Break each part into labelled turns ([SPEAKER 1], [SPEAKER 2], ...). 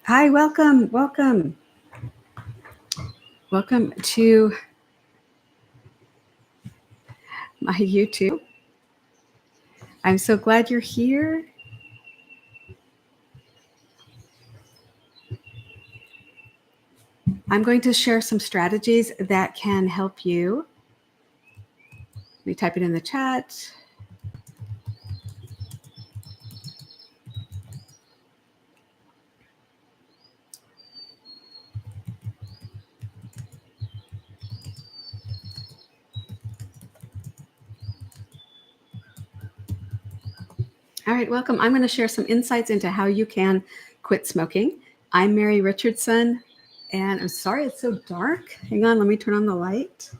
[SPEAKER 1] Hi, welcome to my YouTube. I'm so glad you're here. I'm going to share some strategies that can help you. Let me type it in the chat. All right, welcome. I'm going to share some insights into how you can quit smoking. I'm Mary Richardson, and I'm sorry it's so dark. Hang on, let me turn on the light.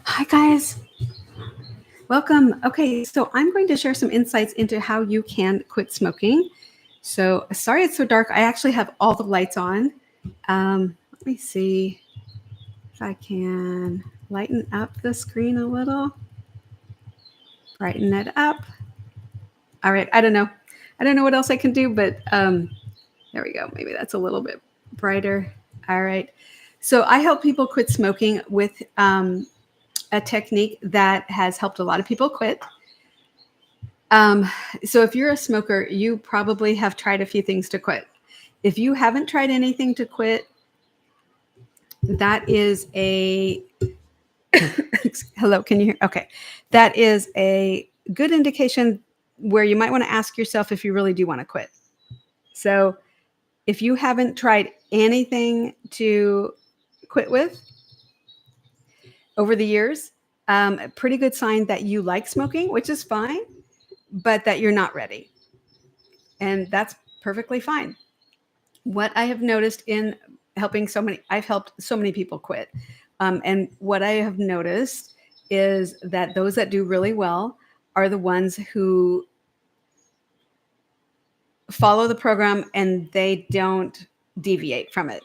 [SPEAKER 1] Hi, guys. Welcome. Okay, so I'm going to share some insights into how you can quit smoking. So sorry it's so dark. I actually have all the lights on. Let me see if I can lighten up the screen a little. Brighten it up. All right, I don't know. I don't know what else I can do, but there we go. Maybe that's a little bit brighter. All right. So I help people quit smoking with a technique that has helped a lot of people quit. So if you're a smoker, you probably have tried a few things to quit. If you haven't tried anything to quit, that is a hello, can you hear? Okay. That is a good indication where you might want to ask yourself if you really do want to quit. So if you haven't tried anything to quit with over the years, a pretty good sign that you like smoking, which is fine, but that you're not ready. And that's perfectly fine. What I have noticed in I've helped so many people quit. And what I have noticed is that those that do really well are the ones who follow the program and they don't deviate from it.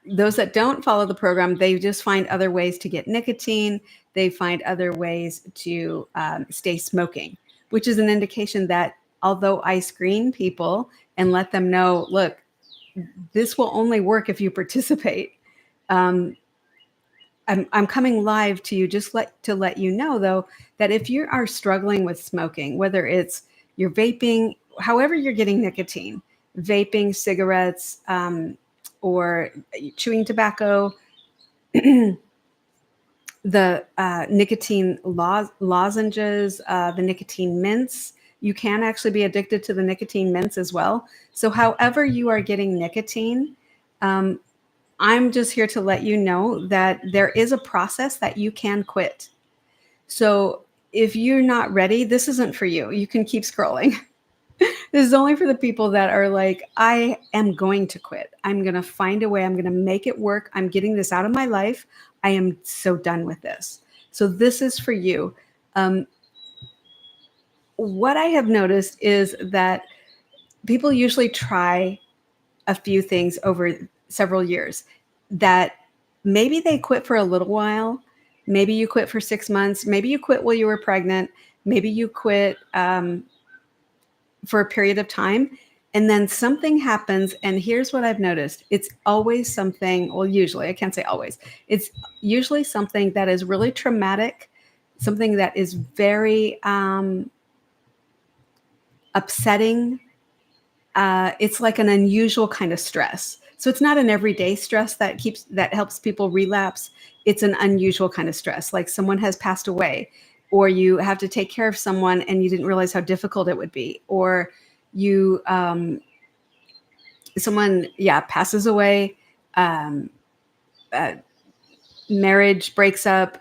[SPEAKER 1] Those that don't follow the program, they just find other ways to get nicotine. They find other ways to stay smoking, which is an indication that although I screen people and let them know, look, this will only work if you participate. I'm coming live to you just to let you know, though, that if you are struggling with smoking, whether it's you're vaping, however you're getting nicotine, vaping, cigarettes, or chewing tobacco, the nicotine lozenges, the nicotine mints, you can actually be addicted to the nicotine mints as well. So however you are getting nicotine, um, I'm just here to let you know that there is a process that you can quit. So if you're not ready, this isn't for you. You can keep scrolling. This is only for the people that are like, I am going to quit. I'm going to find a way. I'm going to make it work. I'm getting this out of my life. I am so done with this. So this is for you. What I have noticed is that people usually try a few things over several years that maybe they quit for a little while. Maybe you quit for 6 months. Maybe you quit while you were pregnant. Maybe you quit for a period of time. And then something happens. And here's what I've noticed it's always something, well, usually, I can't say always, it's usually something that is really traumatic, something that is very upsetting. It's like an unusual kind of stress. So it's not an everyday stress that helps people relapse. It's an unusual kind of stress, like someone has passed away, or you have to take care of someone and you didn't realize how difficult it would be, or you someone passes away, um, uh, marriage breaks up,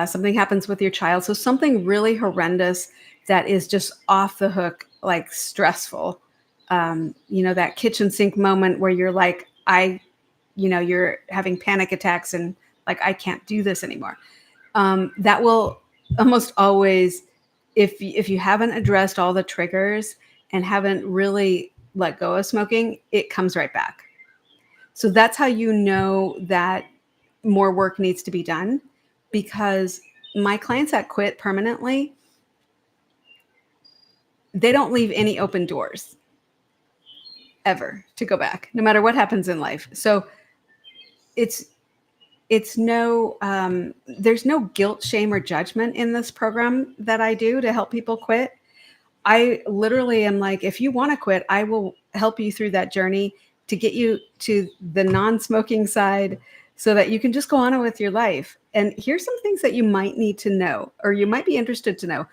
[SPEAKER 1] something happens with your child. So something really horrendous that is just off the hook, like stressful. That kitchen sink moment where you're like, you're having panic attacks and like, I can't do this anymore. That will almost always if you haven't addressed all the triggers and haven't really let go of smoking, it comes right back. So that's how you know that more work needs to be done, because my clients that quit permanently, they don't leave any open doors ever to go back, no matter what happens in life. So it's no there's no guilt, shame, or judgment in this program that I do to help people quit. I literally am like, if you want to quit, I will help you through that journey to get you to the non-smoking side so that you can just go on with your life. And here's some things that you might need to know, or you might be interested to know.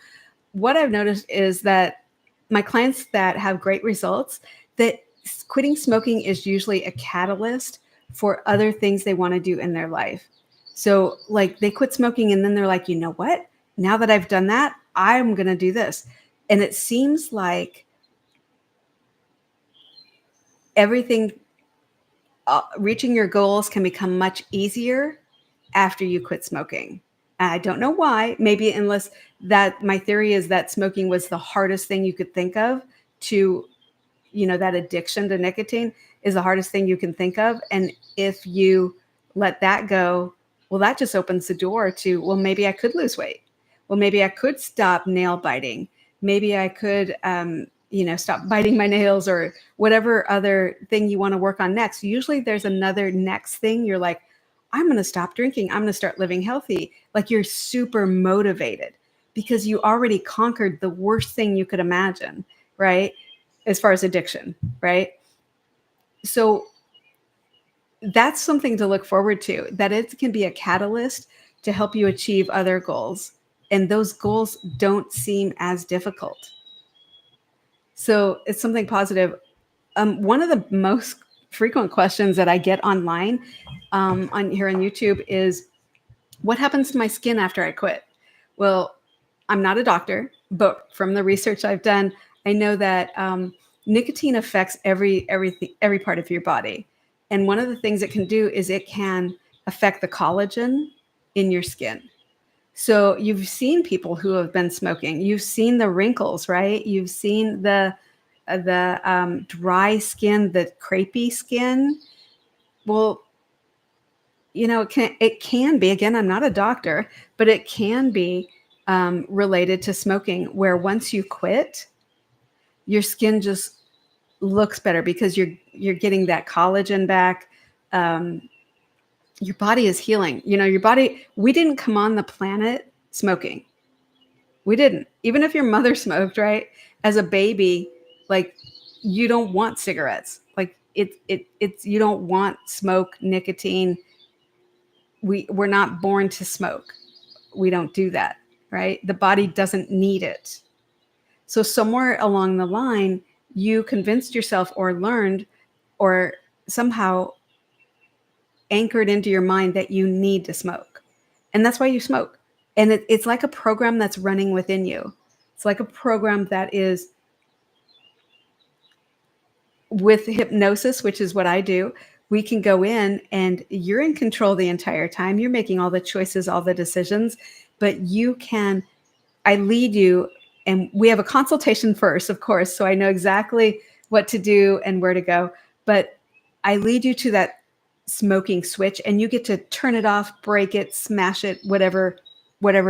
[SPEAKER 1] What I've noticed is that my clients that have great results, that quitting smoking is usually a catalyst for other things they want to do in their life. So like they quit smoking and then they're like, you know what? Now that I've done that, I'm going to do this. And it seems like everything, reaching your goals can become much easier after you quit smoking. I don't know why. Maybe unless that my theory is that smoking was the hardest thing you could think of to, that addiction to nicotine is the hardest thing you can think of. And if you let that go, well, that just opens the door to, well, maybe I could lose weight. Well, maybe I could stop nail biting. Maybe I could, stop biting my nails, or whatever other thing you want to work on next. Usually there's another next thing. You're like, I'm going to stop drinking. I'm going to start living healthy. Like you're super motivated because you already conquered the worst thing you could imagine, right? As far as addiction, right? So that's something to look forward to, that it can be a catalyst to help you achieve other goals. And those goals don't seem as difficult. So it's something positive. One of the most frequent questions that I get online on here on YouTube is, what happens to my skin after I quit? Well, I'm not a doctor, but from the research I've done, I know that nicotine affects every part of your body. And one of the things it can do is it can affect the collagen in your skin. So you've seen people who have been smoking. You've seen the wrinkles, right? You've seen the dry skin, the crepey skin. Well, it can be, again, I'm not a doctor, but it can be related to smoking, where once you quit, your skin just looks better because you're getting that collagen back. Your body is healing. Your body, we didn't come on the planet smoking. We didn't. Even if your mother smoked, right? As a baby, like, you don't want cigarettes. Like it's you don't want smoke, nicotine. We're not born to smoke. We don't do that, right? The body doesn't need it. So somewhere along the line, you convinced yourself or learned or somehow anchored into your mind that you need to smoke. And that's why you smoke. And it's like a program that's running within you. It's like a program that is with hypnosis, which is what I do. We can go in and you're in control the entire time. You're making all the choices, all the decisions, but I lead you, and we have a consultation first, of course. So I know exactly what to do and where to go, but I lead you to that smoking switch and you get to turn it off, break it, smash it, whatever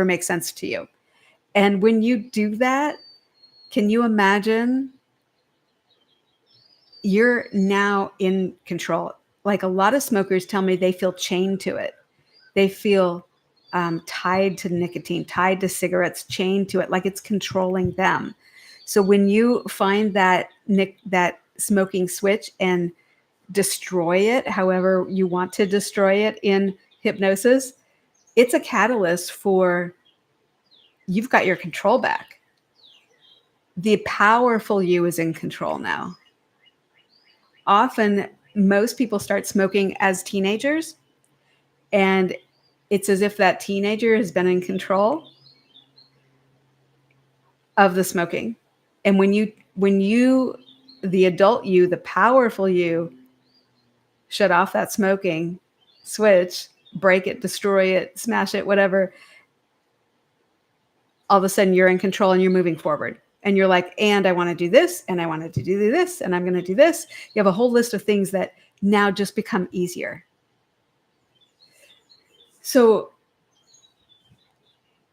[SPEAKER 1] makes sense to you. And when you do that, can you imagine you're now in control? Like a lot of smokers tell me they feel chained to it. They feel tied to nicotine, tied to cigarettes, chained to it, like it's controlling them. So when you find that smoking switch and destroy it, however you want to destroy it in hypnosis, it's a catalyst for you've got your control back. The powerful you is in control now. Often, most people start smoking as teenagers, and it's as if that teenager has been in control of the smoking. And when you, the adult you, the powerful you, shut off that smoking switch, break it, destroy it, smash it, whatever, all of a sudden you're in control and you're moving forward. And you're like, and I want to do this, and I wanted to do this, and I'm going to do this. You have a whole list of things that now just become easier. So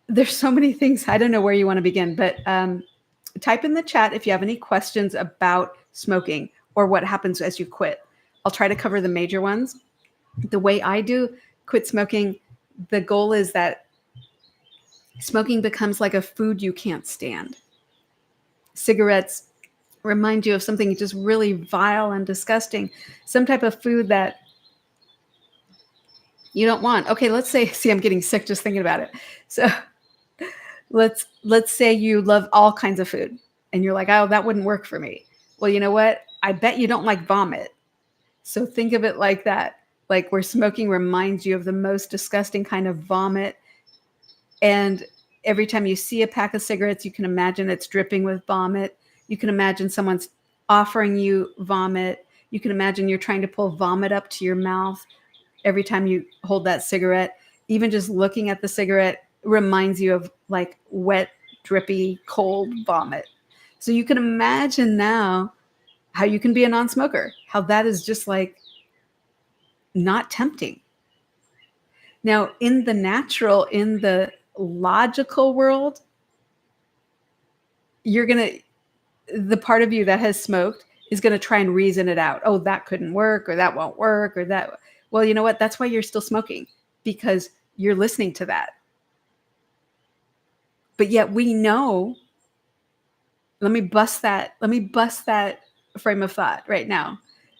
[SPEAKER 1] there's so many things. I don't know where you want to begin, but type in the chat if you have any questions about smoking or what happens as you quit. I'll try to cover the major ones. The way I do quit smoking, the goal is that smoking becomes like a food you can't stand. Cigarettes remind you of something just really vile and disgusting, some type of food that you don't want. Okay, let's say, see, I'm getting sick just thinking about it. So let's say you love all kinds of food and you're like, oh, that wouldn't work for me. Well, you know what? I bet you don't like vomit. So think of it like that, like where smoking reminds you of the most disgusting kind of vomit. And every time you see a pack of cigarettes, you can imagine it's dripping with vomit. You can imagine someone's offering you vomit. You can imagine you're trying to pull vomit up to your mouth every time you hold that cigarette. Even just looking at the cigarette reminds you of like wet, drippy, cold vomit. So you can imagine now how you can be a non-smoker, how that is just like not tempting. Now, in the natural, in the logical world, the part of you that has smoked is going to try and reason it out. Oh, that couldn't work, or that won't work, or that. Well, you know what? That's why you're still smoking, because you're listening to that. But yet we know, let me bust that frame of thought right now.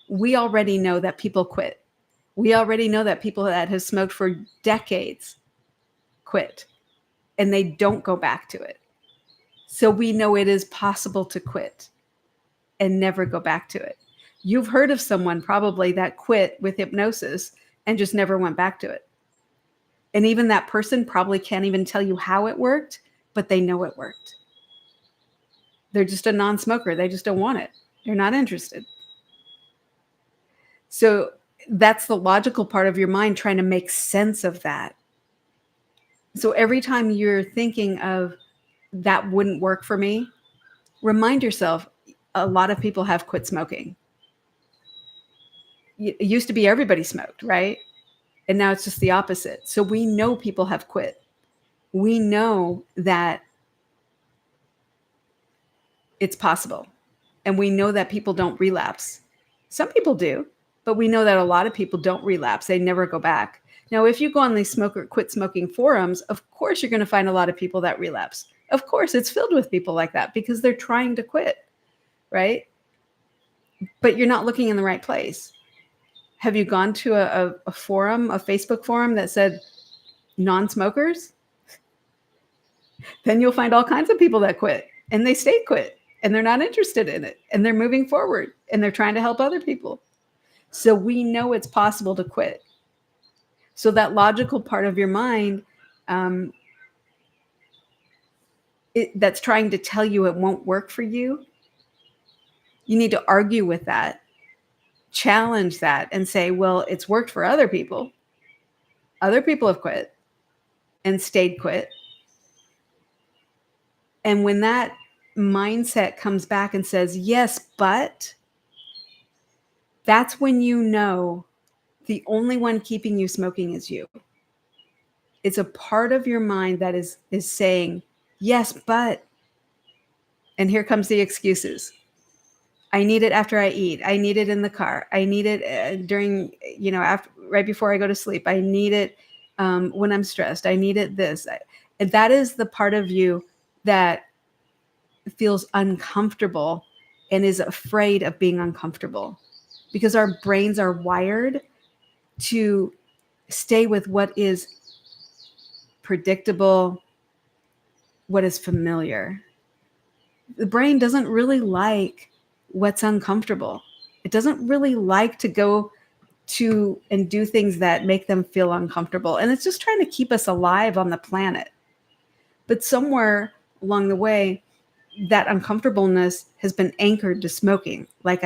[SPEAKER 1] We already know that people quit. We already know that people that have smoked for decades quit and they don't go back to it. So we know it is possible to quit and never go back to it. You've heard of someone probably that quit with hypnosis and just never went back to it. And even that person probably can't even tell you how it worked, but they know it worked. They're just a non-smoker. They just don't want it. They're not interested. So that's the logical part of your mind trying to make sense of that. So every time you're thinking of that wouldn't work for me, remind yourself, a lot of people have quit smoking. It used to be everybody smoked, right? And now it's just the opposite. So we know people have quit. We know that it's possible. And we know that people don't relapse. Some people do, but we know that a lot of people don't relapse. They never go back. Now, if you go on these quit smoking forums, of course, you're going to find a lot of people that relapse. Of course, it's filled with people like that because they're trying to quit, right? But you're not looking in the right place. Have you gone to a forum, a Facebook forum that said non-smokers? Then you'll find all kinds of people that quit and they stay quit and they're not interested in it and they're moving forward and they're trying to help other people. So we know it's possible to quit. So that logical part of your mind that's trying to tell you it won't work for you, you need to argue with that, challenge that and say, well, it's worked for other people. Other people have quit and stayed quit. And when that mindset comes back and says, yes, but, that's when you know the only one keeping you smoking is you. It's a part of your mind that is saying, yes, but, and here comes the excuses. I need it after I eat. I need it in the car. I need it during, after, right before I go to sleep. I need it when I'm stressed. I need it this. And that is the part of you that feels uncomfortable and is afraid of being uncomfortable, because our brains are wired to stay with what is predictable, what is familiar. The brain doesn't really like what's uncomfortable. It doesn't really like to go to and do things that make them feel uncomfortable. And it's just trying to keep us alive on the planet. But somewhere along the way, that uncomfortableness has been anchored to smoking. Like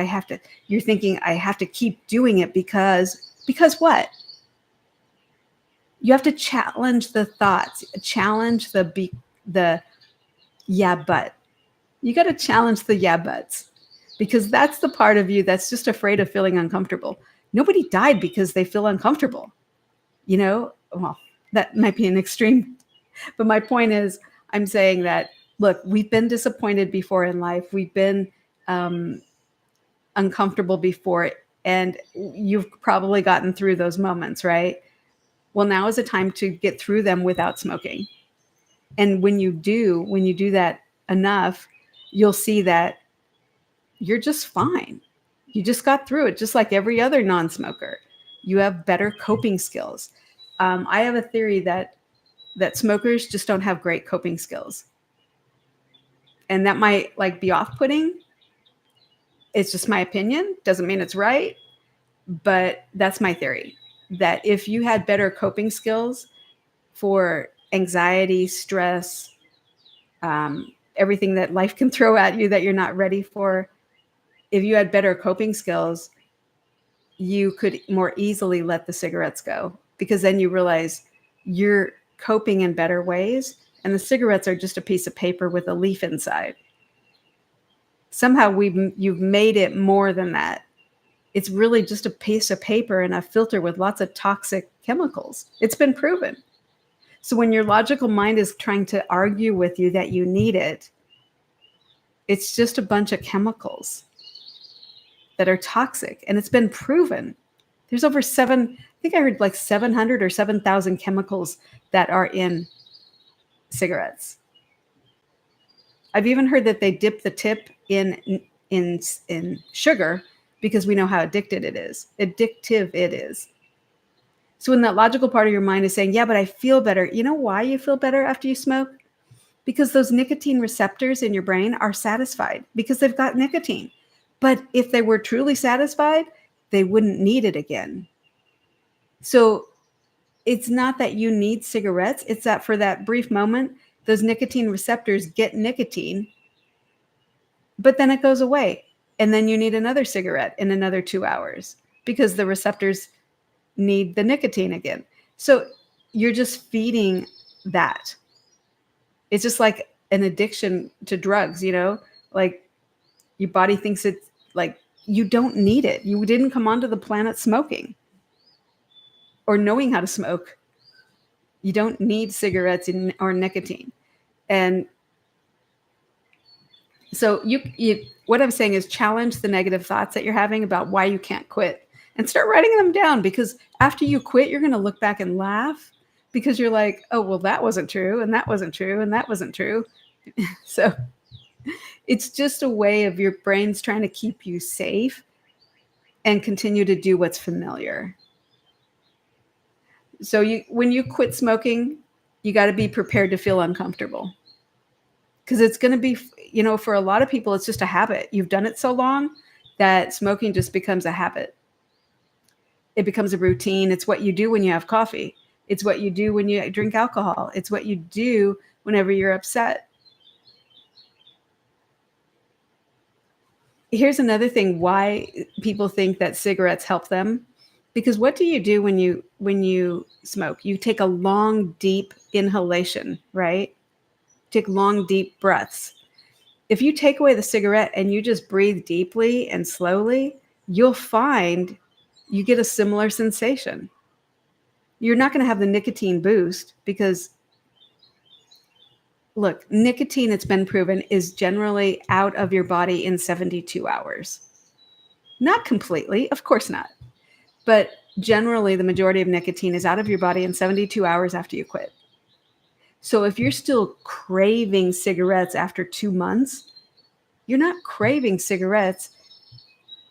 [SPEAKER 1] you're thinking I have to keep doing it because what? You have to challenge the thoughts, challenge the Yeah, but you got to challenge the yeah, buts, because that's the part of you that's just afraid of feeling uncomfortable. Nobody died because they feel uncomfortable. Well, that might be an extreme, but my point is, I'm saying that, look, we've been disappointed before in life. We've been um, uncomfortable before, and you've probably gotten through those moments, right? Well, now is the time to get through them without smoking. And when you do that enough, you'll see that you're just fine. You just got through it, just like every other non-smoker. You have better coping skills. I have a theory that smokers just don't have great coping skills, and that might like be off-putting. It's just my opinion. Doesn't mean it's right, but that's my theory. That if you had better coping skills for anxiety, stress, everything that life can throw at you that you're not ready for, if you had better coping skills, you could more easily let the cigarettes go, because then you realize you're coping in better ways, and the cigarettes are just a piece of paper with a leaf inside. Somehow you've made it more than that. It's really just a piece of paper and a filter with lots of toxic chemicals. It's been proven. So when your logical mind is trying to argue with you that you need it, it's just a bunch of chemicals that are toxic, and it's been proven. There's over I think I heard like 700 or 7,000 chemicals that are in cigarettes. I've even heard that they dip the tip in sugar because we know how addictive it is. So when that logical part of your mind is saying, yeah, but I feel better. You know why you feel better after you smoke? Because those nicotine receptors in your brain are satisfied because they've got nicotine. But if they were truly satisfied, they wouldn't need it again. So it's not that you need cigarettes. It's that for that brief moment, those nicotine receptors get nicotine, but then it goes away. And then you need another cigarette in another 2 hours because the receptors need the nicotine again. So you're just feeding that. It's just like an addiction to drugs, like your body thinks it's like you don't need it. You didn't come onto the planet smoking or knowing how to smoke. You don't need cigarettes or nicotine. And so what I'm saying is challenge the negative thoughts that you're having about why you can't quit and start writing them down, because after you quit, you're going to look back and laugh because you're like, oh, well, that wasn't true. And that wasn't true. And that wasn't true. So it's just a way of your brain's trying to keep you safe and continue to do what's familiar. So when you quit smoking, you got to be prepared to feel uncomfortable, because it's going to be, for a lot of people, it's just a habit. You've done it so long that smoking just becomes a habit. It becomes a routine. It's what you do when you have coffee. It's what you do when you drink alcohol. It's what you do whenever you're upset. Here's another thing why people think that cigarettes help them. Because what do you do when you smoke? You take a long, deep inhalation, right? Take long, deep breaths. If you take away the cigarette and you just breathe deeply and slowly, you'll find you get a similar sensation. You're not going to have the nicotine boost because, look, nicotine, it's been proven, is generally out of your body in 72 hours. Not completely, of course not. But generally, the majority of nicotine is out of your body in 72 hours after you quit. So if you're still craving cigarettes after 2 months, you're not craving cigarettes.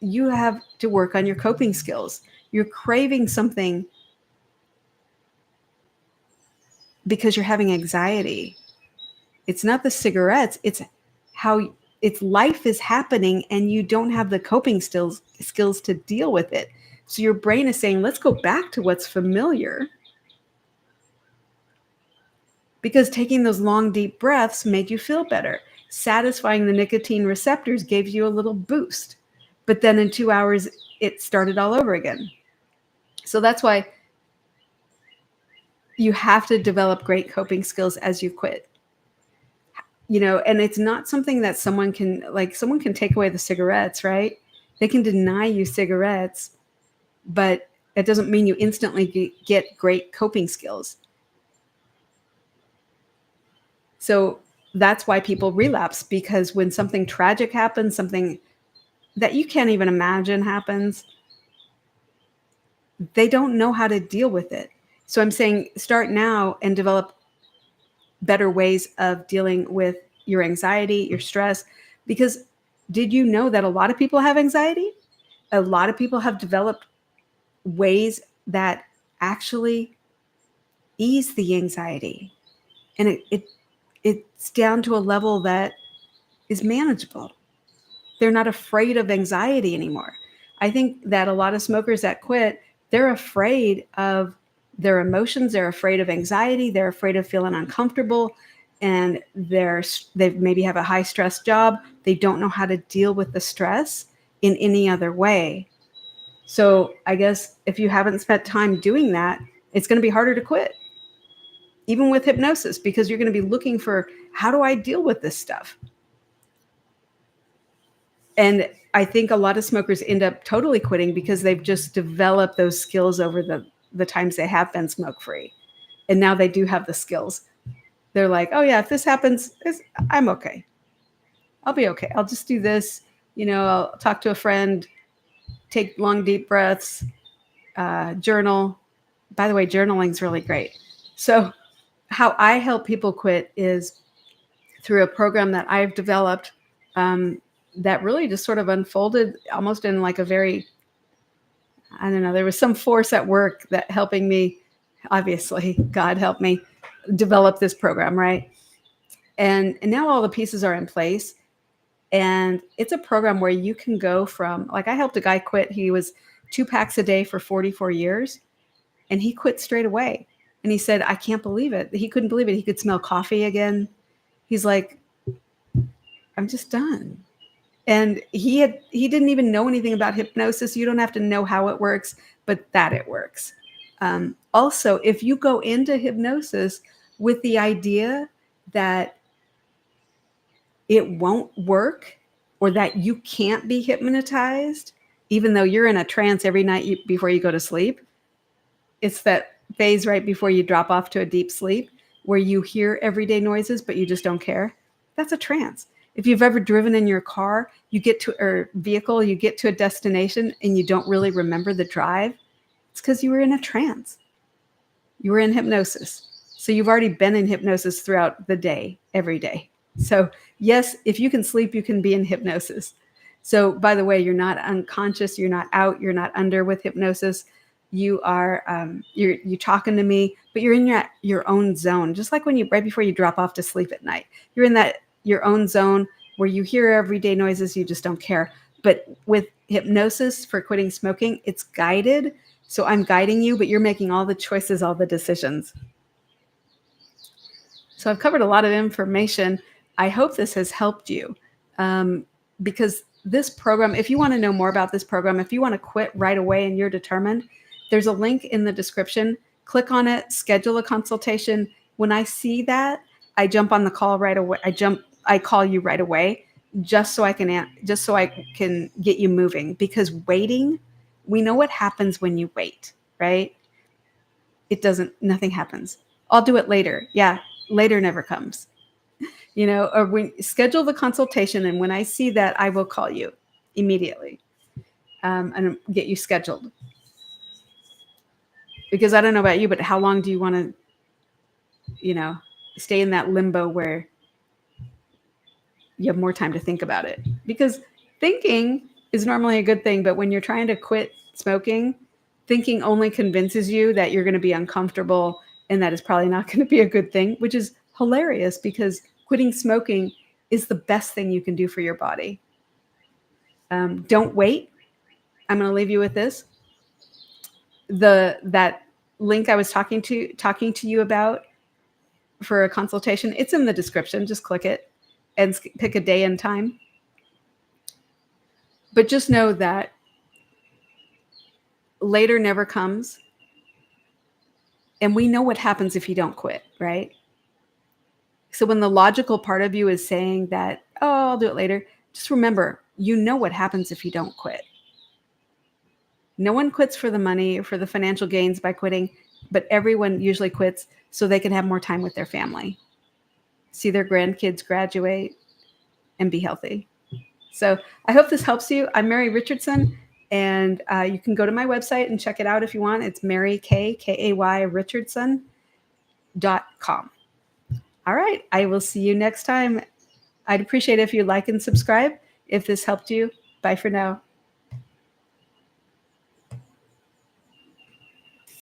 [SPEAKER 1] You have to work on your coping skills. You're craving something because you're having anxiety. It's not the cigarettes. It's how it's life is happening and you don't have the coping skills to deal with it. So your brain is saying, let's go back to what's familiar. Because taking those long, deep breaths made you feel better. Satisfying the nicotine receptors gave you a little boost. But then in 2 hours, it started all over again. So that's why you have to develop great coping skills as you quit. And it's not something that someone can take away the cigarettes, right? They can deny you cigarettes, but it doesn't mean you instantly get great coping skills. So that's why people relapse, because when something tragic happens, something that you can't even imagine happens, they don't know how to deal with it. So I'm saying start now and develop better ways of dealing with your anxiety, your stress. Because did you know that a lot of people have anxiety? A lot of people have developed ways that actually ease the anxiety. And it's down to a level that is manageable. They're not afraid of anxiety anymore. I think that a lot of smokers that quit, they're afraid of their emotions, they're afraid of anxiety, they're afraid of feeling uncomfortable, and they maybe have a high stress job. They don't know how to deal with the stress in any other way. So I guess if you haven't spent time doing that, it's going to be harder to quit, even with hypnosis, because you're going to be looking for, how do I deal with this stuff? And I think a lot of smokers end up totally quitting because they've just developed those skills over the times they have been smoke free. And now they do have the skills. They're like, oh yeah, if this happens, I'm okay. I'll be okay. I'll just do this. I'll talk to a friend, take long, deep breaths, journal. By the way, journaling is really great. So how I help people quit is through a program that I've developed, that really just sort of unfolded almost in like a very, I don't know, there was some force at work that helping me, obviously, God helped me develop this program, right? And now all the pieces are in place. And it's a program where you can go from, like, I helped a guy quit. He was 2 packs a day for 44 years, and he quit straight away. And he said, I can't believe it. He couldn't believe it. He could smell coffee again. He's like, I'm just done. And he didn't even know anything about hypnosis. You don't have to know how it works, but that it works. Also, if you go into hypnosis with the idea that it won't work, or that you can't be hypnotized, even though you're in a trance every night before you go to sleep, it's that phase right before you drop off to a deep sleep where you hear everyday noises, but you just don't care. That's a trance. If you've ever driven in your car, you get to a destination and you don't really remember the drive, it's because you were in a trance. You were in hypnosis. So you've already been in hypnosis throughout the day, every day. So yes, if you can sleep, you can be in hypnosis. So by the way, you're not unconscious, you're not out, you're not under with hypnosis. You are you're talking to me, but you're in your own zone. Just like when right before you drop off to sleep at night, you're in that your own zone where you hear everyday noises, you just don't care. But with hypnosis for quitting smoking, it's guided. So I'm guiding you, but you're making all the choices, all the decisions. So I've covered a lot of information. I hope this has helped you, because this program, if you want to know more about this program, if you want to quit right away and you're determined, there's a link in the description. Click on it, schedule a consultation. When I see that, I jump on the call right away. I call you right away, just so I can get you moving, because waiting, we know what happens when you wait, right? Nothing happens. I'll do it later. Yeah, later never comes. Or we schedule the consultation, and when I see that, I will call you immediately, and get you scheduled. Because I don't know about you, but how long do you want to, stay in that limbo where you have more time to think about it? Because thinking is normally a good thing, but when you're trying to quit smoking, thinking only convinces you that you're going to be uncomfortable, and that is probably not going to be a good thing, which is hilarious, because quitting smoking is the best thing you can do for your body. Don't wait. I'm going to leave you with this. That link I was talking to you about for a consultation, it's in the description. Just click it and pick a day and time. But just know that later never comes. And we know what happens if you don't quit, right? So when the logical part of you is saying that, oh, I'll do it later, just remember, you know what happens if you don't quit. No one quits for the money or for the financial gains by quitting, but everyone usually quits so they can have more time with their family, see their grandkids graduate, and be healthy. So I hope this helps you. I'm Mary Richardson, and you can go to my website and check it out if you want. It's Kay Richardson.com. All right. I will see you next time. I'd appreciate it if you like and subscribe if this helped you. Bye for now.